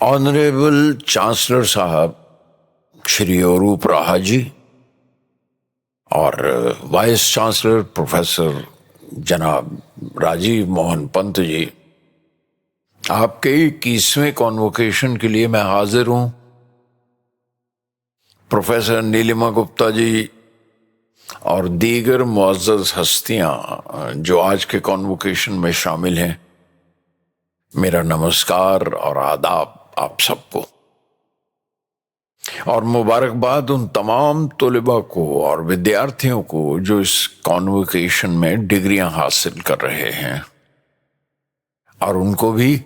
Honourable chancellor साहब श्री अरूप राहा जी और वाइस चांसलर प्रोफेसर जनाब राजीव मोहन पंत जी, आपके 21वें कॉन्वोकेशन के लिए मैं हाजिर हूं। प्रोफेसर नीलिमा गुप्ता जी और दीगर मुअज़्ज़ज़ हस्तियां जो आज के कॉन्वोकेशन में शामिल हैं, मेरा नमस्कार और आदाब आप सबको, और मुबारकबाद उन तमाम तलबा को और विद्यार्थियों को जो इस कॉन्वोकेशन में डिग्रियां हासिल कर रहे हैं, और उनको भी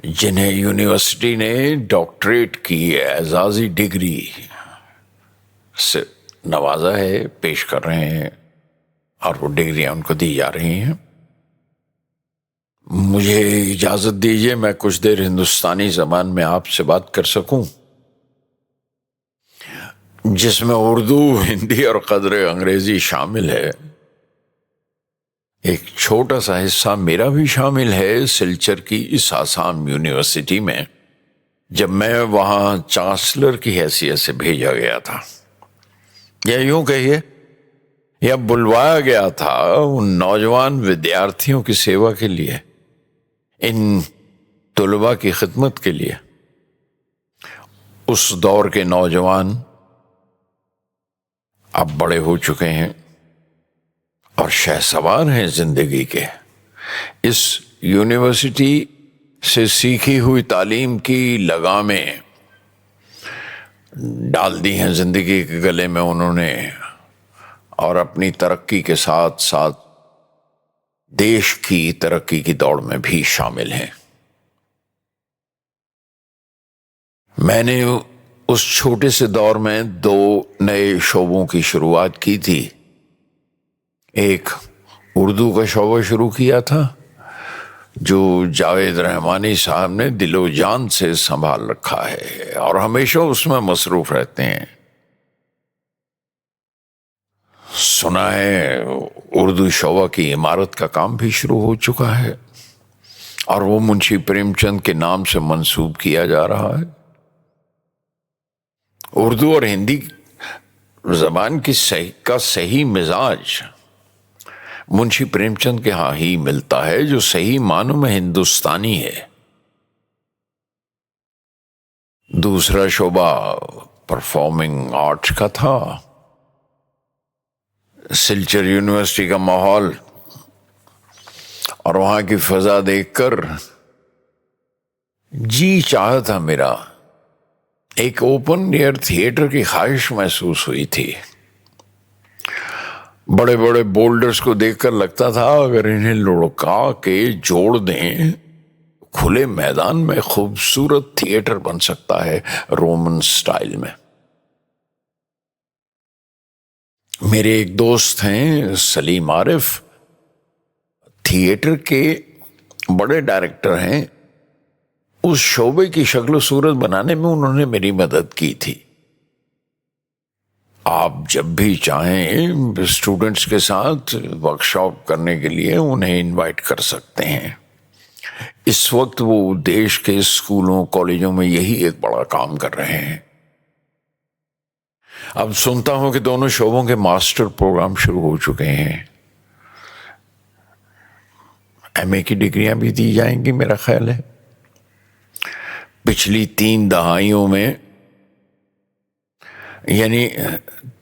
जिन्हें यूनिवर्सिटी ने डॉक्टरेट की एजाज़ी डिग्री से नवाजा है, पेश कर रहे हैं और वो डिग्रियां उनको दी जा रही हैं। मुझे इजाज़त दीजिए मैं कुछ देर हिंदुस्तानी ज़बान में आपसे बात कर सकूं, जिसमें उर्दू, हिंदी और कदरे अंग्रेजी शामिल है। एक छोटा सा हिस्सा मेरा भी शामिल है सिलचर की इस आसाम यूनिवर्सिटी में, जब मैं वहां चांसलर की हैसियत से भेजा गया था, या यूं कहिए या बुलवाया गया था उन नौजवान विद्यार्थियों की सेवा के लिए, इन तलबा की खिदमत के लिए। उस दौर के नौजवान अब बड़े हो चुके हैं और शहसवार हैं जिंदगी के। इस यूनिवर्सिटी से सीखी हुई तालीम की लगामें डाल दी हैं जिंदगी के गले में उन्होंने, और अपनी तरक्की के साथ साथ देश की तरक्की की दौड़ में भी शामिल हैं। मैंने उस छोटे से दौर में 2 नए शोबों की शुरुआत की थी। एक उर्दू का शोबा शुरू किया था जो जावेद रहमानी साहब ने दिलो जान से संभाल रखा है और हमेशा उसमें मसरूफ रहते हैं। सुना है उर्दू शोबा की इमारत का काम भी शुरू हो चुका है और वो मुंशी प्रेमचंद के नाम से मंसूब किया जा रहा है। उर्दू और हिंदी जबान की सही मिजाज मुंशी प्रेमचंद के यहाँ ही मिलता है, जो सही मानों में हिंदुस्तानी है। दूसरा शोबा परफॉर्मिंग आर्ट्स का था। सिलचर यूनिवर्सिटी का माहौल और वहां की फजा देखकर जी चाहा था मेरा, एक ओपन एयर थिएटर की ख्वाहिश महसूस हुई थी। बड़े बड़े बोल्डर्स को देखकर लगता था अगर इन्हें लुढ़का के जोड़ दें, खुले मैदान में खूबसूरत थिएटर बन सकता है रोमन स्टाइल में। मेरे एक दोस्त हैं सलीम आरिफ, थिएटर के बड़े डायरेक्टर हैं। उस शोबे की शक्ल सूरत बनाने में उन्होंने मेरी मदद की थी। आप जब भी चाहें स्टूडेंट्स के साथ वर्कशॉप करने के लिए उन्हें इनवाइट कर सकते हैं। इस वक्त वो देश के स्कूलों कॉलेजों में यही एक बड़ा काम कर रहे हैं। अब सुनता हूं कि दोनों शोबों के मास्टर प्रोग्राम शुरू हो चुके हैं। एमए की डिग्रियां भी दी जाएंगी मेरा ख्याल है। पिछली 3 दहाइयों में, यानी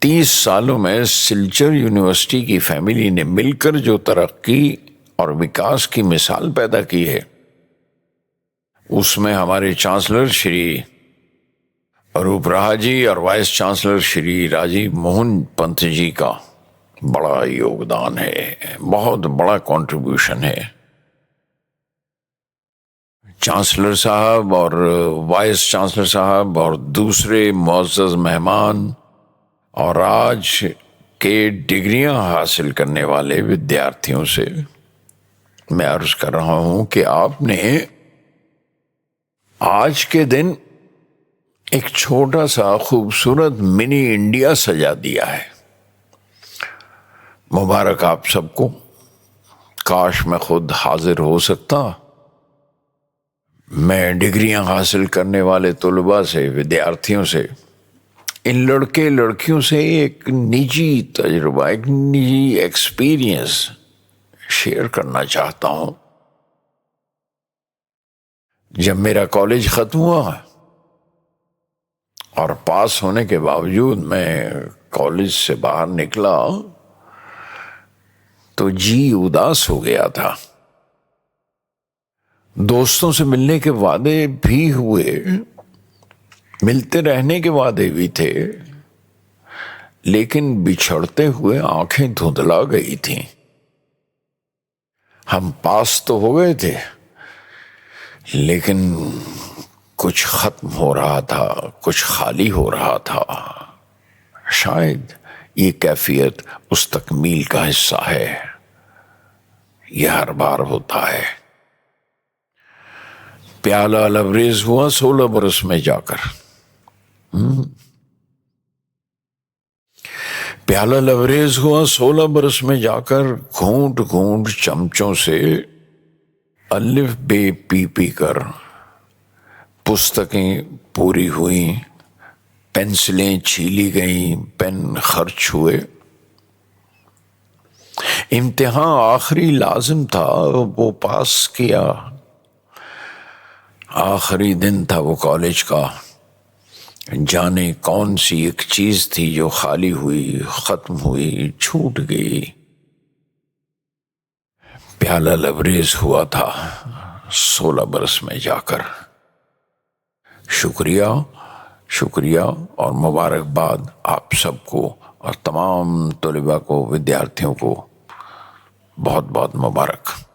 30 सालों में सिलचर यूनिवर्सिटी की फैमिली ने मिलकर जो तरक्की और विकास की मिसाल पैदा की है, उसमें हमारे चांसलर श्री अरूप राहा जी और वाइस चांसलर श्री राजीव मोहन पंत जी का बड़ा योगदान है, बहुत बड़ा कंट्रीब्यूशन है। चांसलर साहब और वाइस चांसलर साहब और दूसरे मुअज़्ज़ज़ मेहमान और आज के डिग्रियां हासिल करने वाले विद्यार्थियों से मैं अर्ज कर रहा हूं कि आपने आज के दिन एक छोटा सा खूबसूरत मिनी इंडिया सजा दिया है। मुबारक आप सबको। काश मैं खुद हाजिर हो सकता। میں ڈگریاں حاصل کرنے والے طلباء سے، ودیارتھیوں سے، ان لڑکے لڑکیوں سے ایک نجی تجربہ، ایک نجی ایکسپیرینس شیئر کرنا چاہتا ہوں۔ جب میرا کالج ختم ہوا اور پاس ہونے کے باوجود میں کالج سے باہر نکلا تو جی اداس ہو گیا تھا۔ دوستوں سے ملنے کے وعدے بھی ہوئے، ملتے رہنے کے وعدے بھی تھے، لیکن بچھڑتے ہوئے آنکھیں دھندلا گئی تھیں۔ ہم پاس تو ہو گئے تھے، لیکن کچھ ختم ہو رہا تھا، کچھ خالی ہو رہا تھا۔ شاید یہ کیفیت اس تکمیل کا حصہ ہے۔ یہ ہر بار ہوتا ہے۔ پیالہ لبریز ہوا 16 برس میں جا کر، پیالہ لبریز ہوا 16 برس میں جا کر، گھونٹ گھونٹ چمچوں سے الف بے پی پی کر، پستکیں پوری ہوئیں، پینسلیں چھیلی گئیں، پین خرچ ہوئے۔ امتحان آخری لازم تھا، وہ پاس کیا۔ آخری دن تھا وہ کالج کا، جانے کون سی ایک چیز تھی جو خالی ہوئی، ختم ہوئی، چھوٹ گئی۔ پیالہ لبریز ہوا تھا 16 برس میں جا کر۔ شکریہ، شکریہ اور مبارکباد آپ سب کو، اور تمام طلباء کو، ودیارتھیوں کو بہت بہت مبارک۔